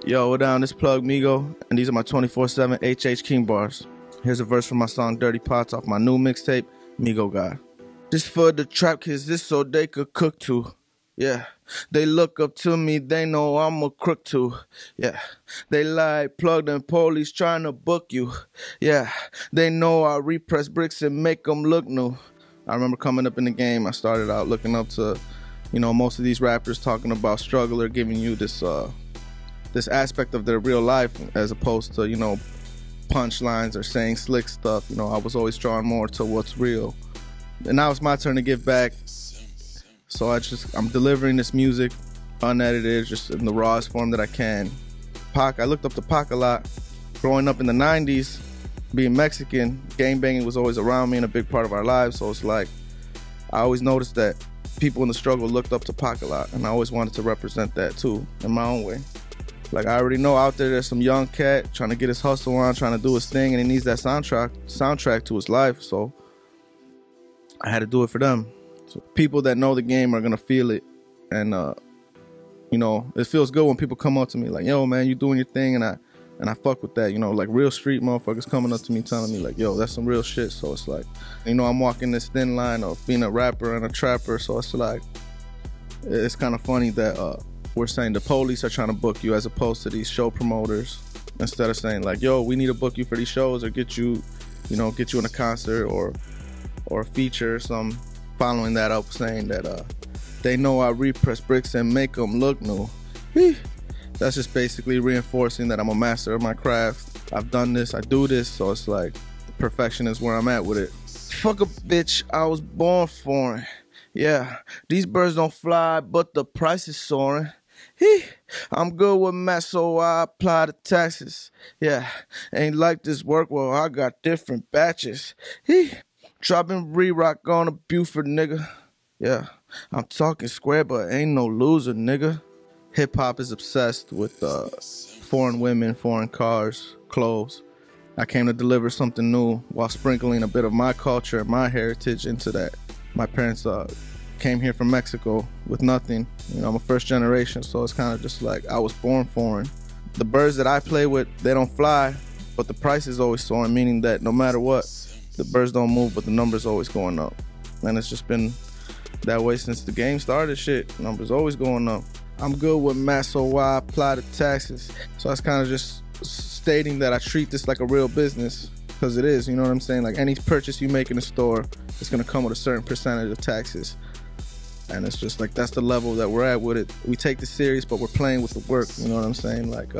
Yo, what down? This Plug Migo, and these are my 24/7 HH King bars. Here's a verse from my song Dirty Pots off my new mixtape, Migo God. This for the trap kids, this so they could cook too. Yeah, they look up to me, they know I'm a crook too. Yeah, they like plugged and police trying to book you. Yeah, they know I repress bricks and make them look new. I remember coming up in the game, I started out looking up to, most of these rappers talking about struggle or giving you this aspect of their real life as opposed to, punchlines or saying slick stuff. I was always drawn more to what's real. And now it's my turn to give back. So I'm delivering this music unedited, just in the rawest form that I can. Pac, I looked up to Pac a lot. Growing up in the 90s, being Mexican, gangbanging was always around me and a big part of our lives. So it's like, I always noticed that people in the struggle looked up to Pac a lot. And I always wanted to represent that too, in my own way. Like, I already know out there's some young cat trying to get his hustle on, trying to do his thing, and he needs that soundtrack to his life. So I had to do it for them. So people that know the game are gonna feel it, and it feels good when people come up to me like, "Yo, man, you doing your thing," and I fuck with that. Like real street motherfuckers coming up to me telling me like, "Yo, that's some real shit." So it's like, I'm walking this thin line of being a rapper and a trapper. So it's like, it's kind of funny that we're saying the police are trying to book you as opposed to these show promoters, instead of saying like, "Yo, we need to book you for these shows or get you in a concert or a feature or something." Following that up, saying that they know I repress bricks and make them look new. That's just basically reinforcing that I'm a master of my craft. I've done this, I do this, so it's like perfection is where I'm at with it. Fuck a bitch, I was born foreign. Yeah, these birds don't fly, but the price is soaring. I'm good with math, so I apply the taxes. Yeah, ain't like this work, well, I got different batches. Dropping re-rock on a Buford, nigga. Yeah, I'm talking square, but ain't no loser, nigga. Hip-hop is obsessed with foreign women, foreign cars, clothes. I came to deliver something new while sprinkling a bit of my culture and my heritage into that. My parents came here from Mexico with nothing. I'm a first generation, so it's kind of just like I was born foreign. The birds that I play with, they don't fly, but the price is always soaring, meaning that no matter what, the birds don't move, but the numbers always going up. And it's just been that way since the game started. Shit, numbers always going up. I'm good with math, so I apply the taxes. So that's kind of just stating that I treat this like a real business, because it is, you know what I'm saying? Like any purchase you make in the store, it's gonna come with a certain percentage of taxes. And it's just like, that's the level that we're at with it. We take this serious, but we're playing with the work, you know what I'm saying? Like,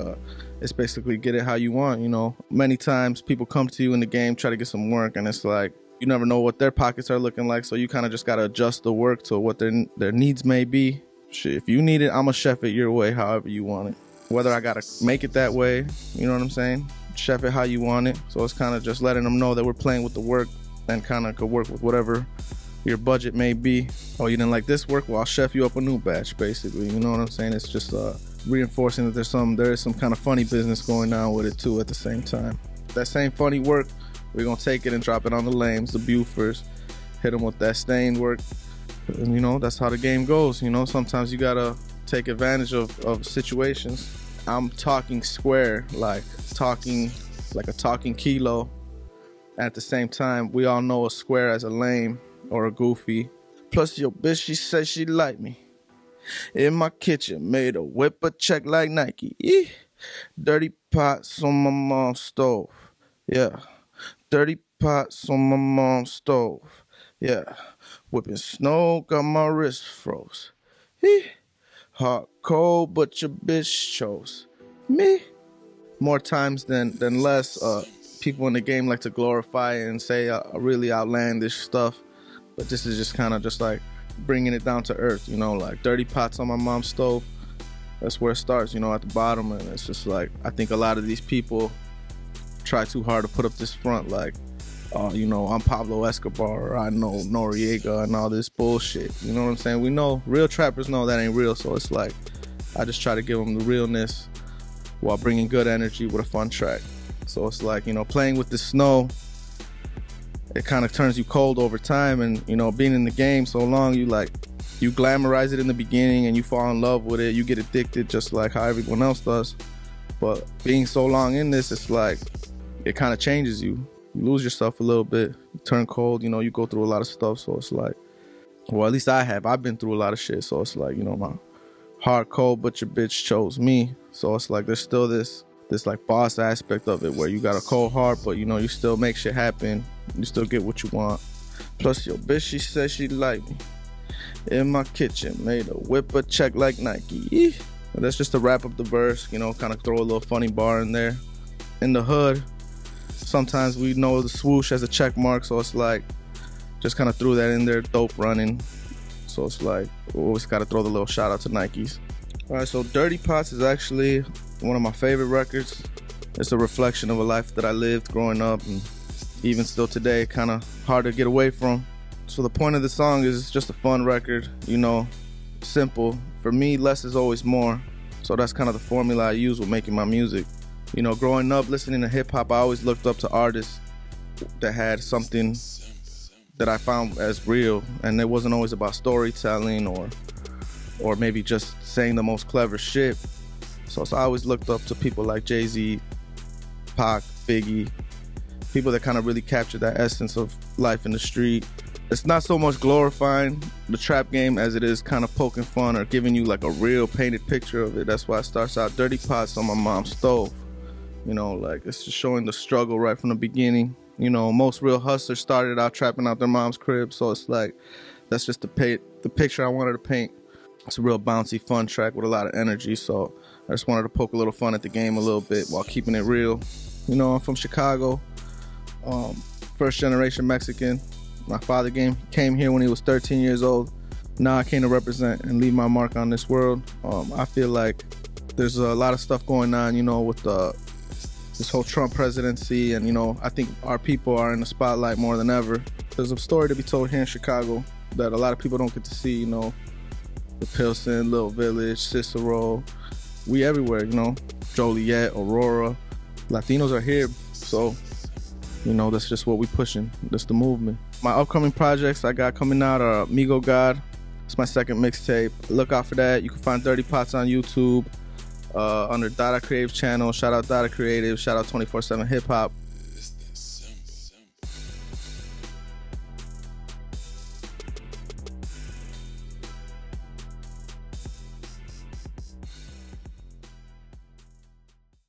it's basically get it how you want, Many times people come to you in the game, try to get some work, and it's like, you never know what their pockets are looking like, so you kind of just gotta adjust the work to what their needs may be. Shit, if you need it, I'ma chef it your way, however you want it. Whether I gotta make it that way, you know what I'm saying? Chef it how you want it. So it's kind of just letting them know that we're playing with the work and kind of could work with whatever your budget may be. Oh, you didn't like this work? Well, I'll chef you up a new batch, basically. You know what I'm saying? It's just reinforcing that there is some kind of funny business going on with it too at the same time. That same funny work, we're gonna take it and drop it on the lames, the Bufords, hit them with that stained work. And, that's how the game goes. Sometimes you gotta take advantage of situations. I'm talking square, like a talking kilo. At the same time, we all know a square as a lame or a goofy. Plus your bitch, she said she like me. In my kitchen, made a whip a check like Nike. Dirty pots on my mom's stove. Yeah, dirty pots on my mom's stove. Yeah, whipping snow, got my wrist froze. Hot cold, but your bitch chose me. More times than less, people in the game like to glorify and say really outlandish stuff. But this is just kind of just like bringing it down to earth, like dirty pots on my mom's stove. That's where it starts, at the bottom. And it's just like, I think a lot of these people try too hard to put up this front like, I'm Pablo Escobar, or I know Noriega and all this bullshit. You know what I'm saying? We know, real trappers know that ain't real. So it's like, I just try to give them the realness while bringing good energy with a fun track. So it's like, playing with the snow, it kind of turns you cold over time. And, being in the game so long, you glamorize it in the beginning and you fall in love with it. You get addicted just like how everyone else does. But being so long in this, it's like, it kind of changes you. You lose yourself a little bit. You turn cold, you know, you go through a lot of stuff. So it's like, well, at least I have. I've been through a lot of shit. So it's like, you know, my heart cold, but your bitch chose me. So it's like, there's still this like boss aspect of it where you got a cold heart, but you know, you still make shit happen. You still get what you want. Plus, your bitch, she said she liked me. In my kitchen, made a whip a check like Nike. And that's just to wrap up the verse, you know, kind of throw a little funny bar in there. In the hood, sometimes we know the swoosh as a check mark, so it's like, just kind of threw that in there, dope running. So it's like, we always got to throw the little shout out to Nikes. All right, so Dirty Pots is actually one of my favorite records. It's a reflection of a life that I lived growing up, and even still today, kind of hard to get away from. So the point of the song is it's just a fun record, you know, simple. For me, less is always more. So that's kind of the formula I use with making my music. You know, growing up, listening to hip hop, I always looked up to artists that had something that I found as real, and it wasn't always about storytelling or maybe just saying the most clever shit. So I always looked up to people like Jay-Z, Pac, Biggie, people that kind of really captured that essence of life in the street. It's not so much glorifying the trap game as it is kind of poking fun or giving you like a real painted picture of it. That's why it starts out Dirty Pots on my mom's stove. You know, like, it's just showing the struggle right from the beginning. You know, most real hustlers started out trapping out their mom's crib, so it's like, that's just the picture I wanted to paint. It's a real bouncy, fun track with a lot of energy, so I just wanted to poke a little fun at the game a little bit while keeping it real. You know, I'm from Chicago, first generation Mexican. My father came here when he was 13 years old. Now I came to represent and leave my mark on this world. I feel like there's a lot of stuff going on, you know, with this whole Trump presidency, and you know, I think our people are in the spotlight more than ever. There's a story to be told here in Chicago that a lot of people don't get to see, you know, the Pilsen, Little Village, Cicero, we everywhere, you know, Joliet, Aurora, Latinos are here, so, you know, that's just what we pushing, that's the movement. My upcoming projects I got coming out are Migo God, it's my second mixtape, look out for that. You can find Dirty Pots on YouTube, under Dada Creative channel. Shout out Dada Creative, shout out 24/7 Hip Hop.